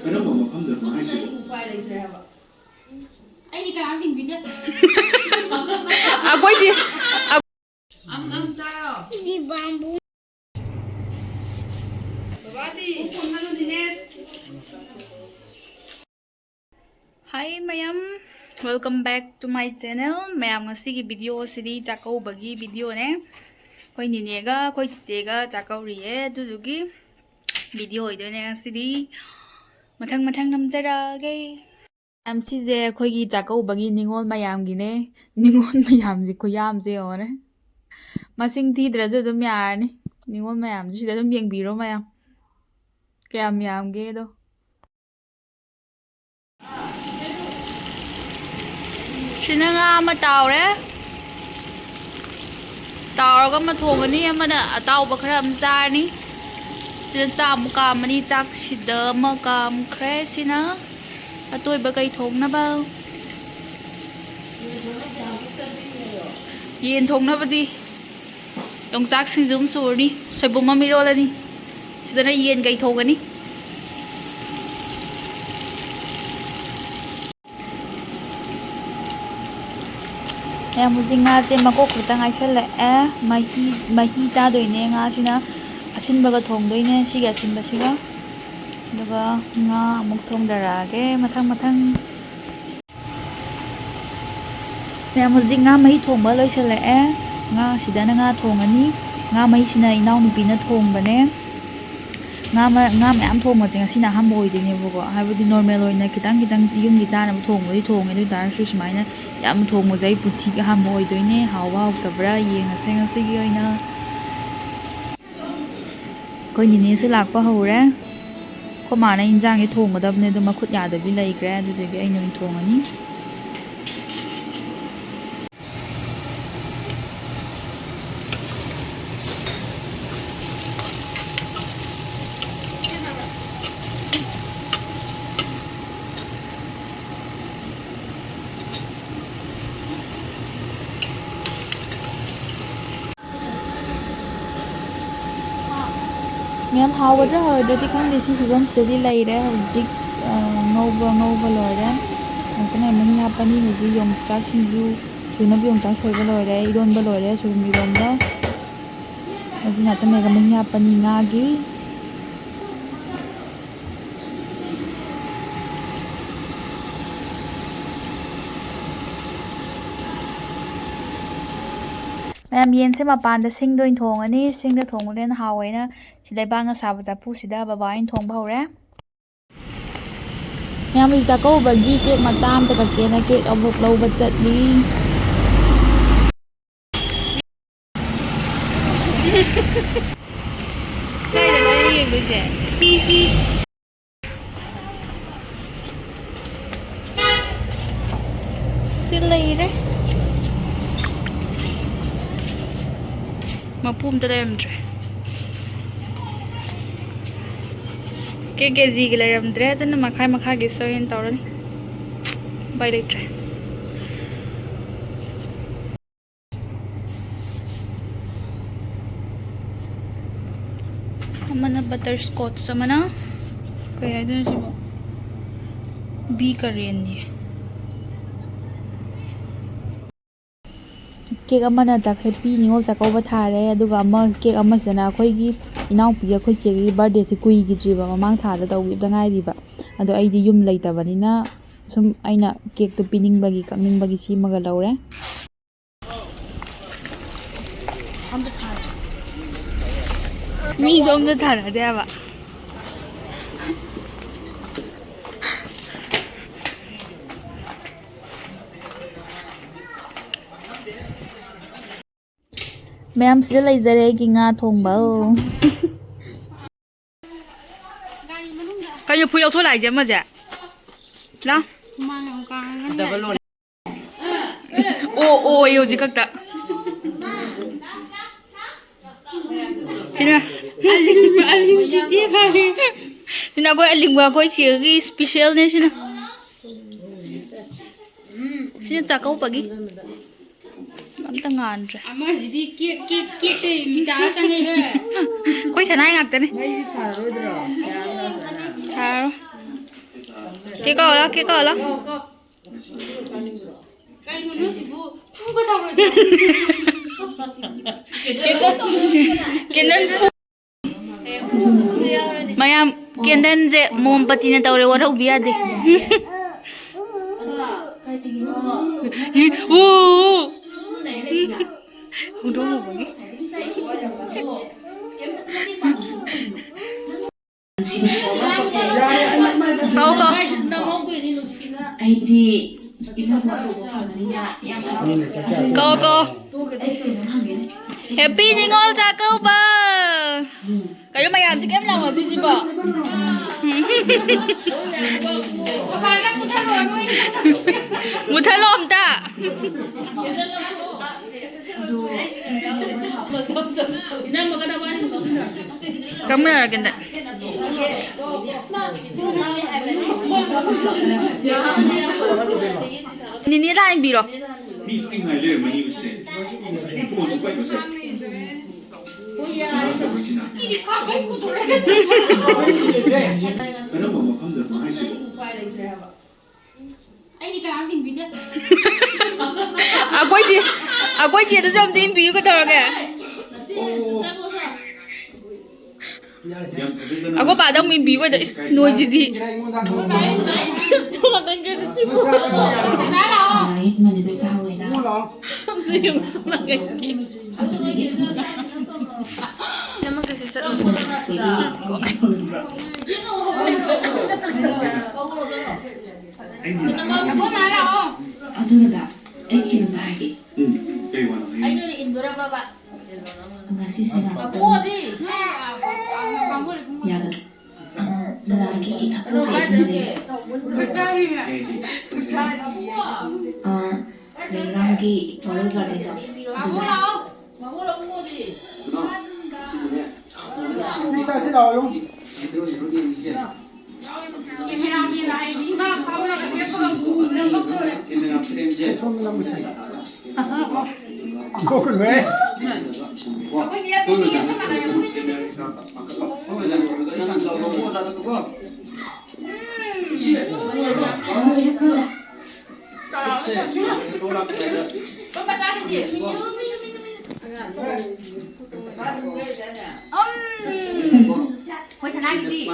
ꯀꯔꯝꯕ ꯃꯐꯝꯗꯅꯣ ꯍꯥꯏꯁꯤꯕꯣ ꯑꯩꯗꯤ ꯀꯅꯥꯝ ꯊꯤꯡꯕꯤꯗꯦ ꯑꯩꯈꯣꯏꯁꯤ ꯑꯝ ꯆꯥꯔꯣ ꯗꯤ ꯕꯥꯝꯕꯨ ꯕꯥꯕꯥꯗꯤ ꯐꯣꯟꯍꯜꯂꯨꯗꯤꯅꯦ Hi mayam, welcome back to my channel. Mayam ngasigi video sidi chakaubagi video ne. Koi ninega, koi chichega chakauriye adudugi video hoidone ngasidi mathang namjarage. Am sije koi gi chakaubagi ningol mayam gine. Ningol mayam ji kuyam je ore. Masing thidraju dum yarni. Ningol mayam ji sida dum yengbiro mayam. Kayam yam ge do. Sina nga ama taure tauraga ma thongani amana atauba khara am zarni sina cham kamani chak sida ma kam khre sina atoiba kai thongna ba yen thongna badi yong chak sinjum surni soibuma mirolani sidana yen kai thongani em muzing nga che makok khutang ai sel e mahi ta doine nga sina asin baga thong doine siga asin ba siga daga nga amuk thong darage mathang em muzing nga mahi thong ba loi sel e nga sidana nga thong ani nga mahi sina inaw nupi na thong bane nga mayam thong ma jinga sina ham boi dine bugo haibudi normal oina kitang yum gi ta na thong boi thong edu dar su sumaina yam thong mo jai puchi ga ham boi doine hawa tabra yeng ase ngasi gi oina koi ni su lakpa hore ko mana injang gi thong gadabne du makhut ya da bi leigre adu de gi aino thong ani Mem hawdra hawdra khang desi hibam sedi laire hojik ngauba loire antane mahi hapani hoji yong chak sinju suna bi yong chak soiba loire iron ba loire sumi romba ajina tame ga mahi hapani ngagi Mayam yen se mapan da sing doin thong ani sing da thong len hawaina sidai banga saba japu sida baba in thong bhaure Mayam ri jakau bagi cake macam ta ka kena cake abuk lau bachat li Kai da lai yin bi se Silai re Mapum ta lemdre ke ji gi lemdre tan makha gi soin tawrani bai letre amana butterscotch samana kaya dun sibo bi karen ni cake amana jakhepi ningol chakauba thare aduga ama cake ama sana khoi gi inaw pi khoi che gi birthday se kui gi jiba mamang tha da tawgi da ngai riba ado ai di yum leitabani na sum aina cake to pining bagi kakning bagi si maga laure mi jom da thara de ba Ma'am sila laser gi nga thong ba Kayo puyau thoi lai je ma je la ma ngau ka o yo ji kakta Sina alim ji ji ka Sina boy alingwa koi chi gi special ne sina Sina chakau pagi amta ngan re ama jidi ke te mi da changai he koi sanai ngak te ne Mai thả rồi đó. tharo 깨까워라 깨까워라. 까이는 뭐 푸고 잡으려. Kendon Mayam Kendon je mombati na tawre wara ubiya de. Oo. Udah mau bagi. Kau kau. Kau kau. Happy Ningol Chakouba. Kayo mayam si kem lang mo si ba? Mutalom ta. Kamu na ganda. Nini tayo biro. Aku aja tu jom tim biu kata orang ke. Aku padang min biu kata noise di. Cuma tengah tu cuma. Siapa senang lagi. Nama kasi sa Ako mara oh. Ada aikin lagi. Ayo ni Indora baba. Enggak sih saya nggak tahu. Ya kan. Lagi aku kayak gini. Lagi baru kali itu. Bisa sih tahu. Bukan weh. Ôi chả nãy đi.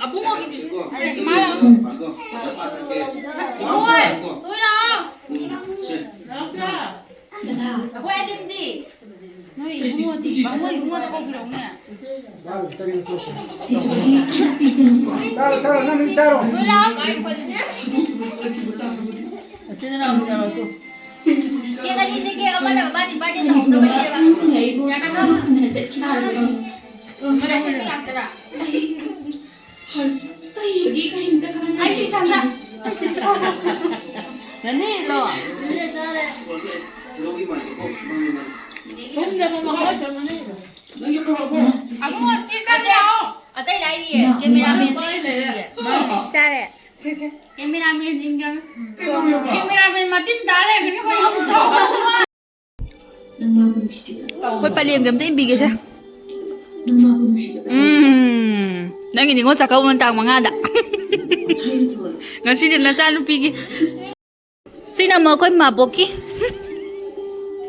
Abu mau gitu. Malam. Ôi, tôi nào. Aku edit đi. Nói ibu mau đi, ibu mau toko bilang nè. Caro, nanti caro. Tôi nào. Kia kan ini kia apa dah badi dah untuk badi apa? Ya kan kamu Mana sih tinggal tera? Ayo tanda. Nani lo? Aku mau ikan dia. Atai lagi ya. Kameramen lagi. Sare. Kameramen ingin. Kameramen matiin dale gini kau yang tahu. Koi paling gam tu imbi ke Nang mabunushi. Nang ini ngocak kau mentang mangada. Ngasih dia nak cakap pergi. Sini mau kau maboki.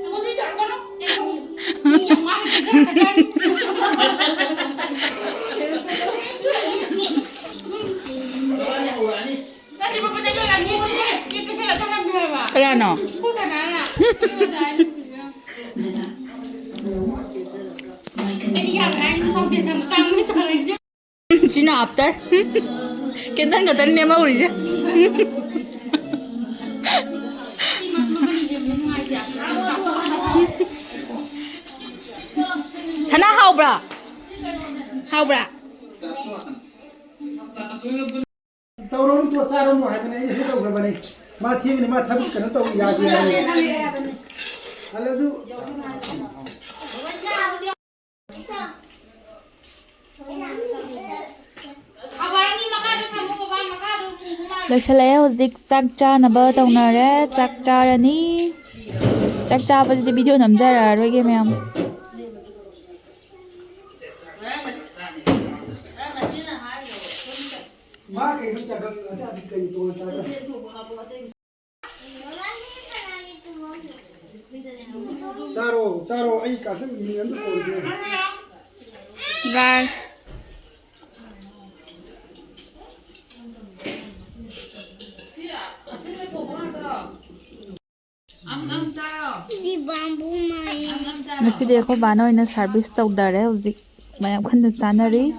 Aku tu cakap kono. Yang mana? Nanti bapak jaga lagi. Kita saya tak berapa. Kelana. Bukan anak. Ini yang lain kau dia tentang ni tarik je. Cina after. Kita nggak tahu nama uri je. Sana hau bra. Hau bra. Tahu tu asal orang hai mana ini tahu berapa ni. Mati ni mati tapi kena tahu ya dia. Kalau tu. Loisalaya hojik chak chanaba taunare chak charani chak chabadi video namjararoi ge ma'am 마 그거 자가 어디 그거 또 자가 사로 아이 가슴 미연도 보이게 Rồi. Ngasi dia ko bano ina service tau dare uzik mayam khanda chanari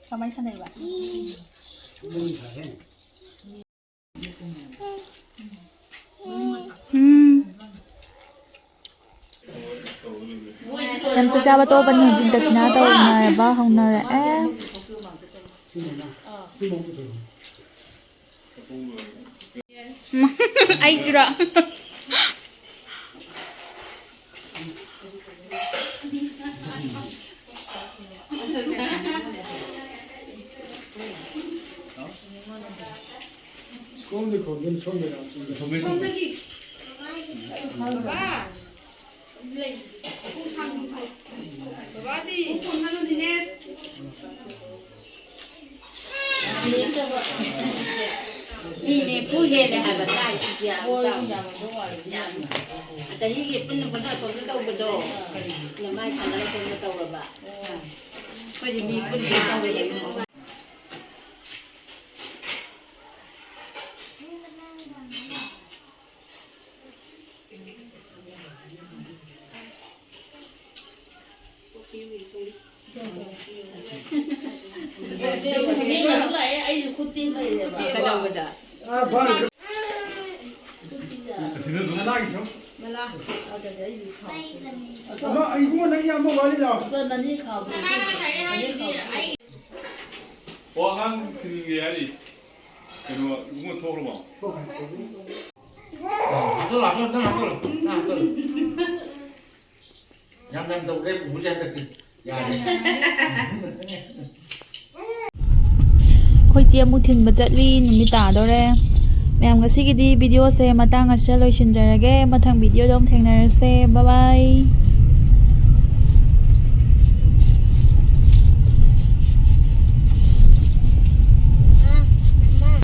kamai sanai ba Làm sao cha ba to ban ni dak na tau na ba hong na ai jura 꼼데 거긴 손대라 손대기 Baba. Baba đi. Không ăn gì nè. Đi nè phu hề là hai bà sai chị à. Tại vì cái bên nó còn nó đâu bên đồ. Ngày mai thằng nó còn nó đâu rồi bà. Bây giờ mi bên đâu vậy? Cái đâu bây giờ? 아 봐. 나나기 좀. 너 이거 나기 한번 말이라. 와간 그게 아니 그거 이거 토로 봐. 나서 나서 nhắm tụng đấy cũng ra được dạ Khoi chia mu thin ba chatli numi ta dore Mayam ngasi gi di video se matang asha loishin jarage mathang video dom thengnarase bye bye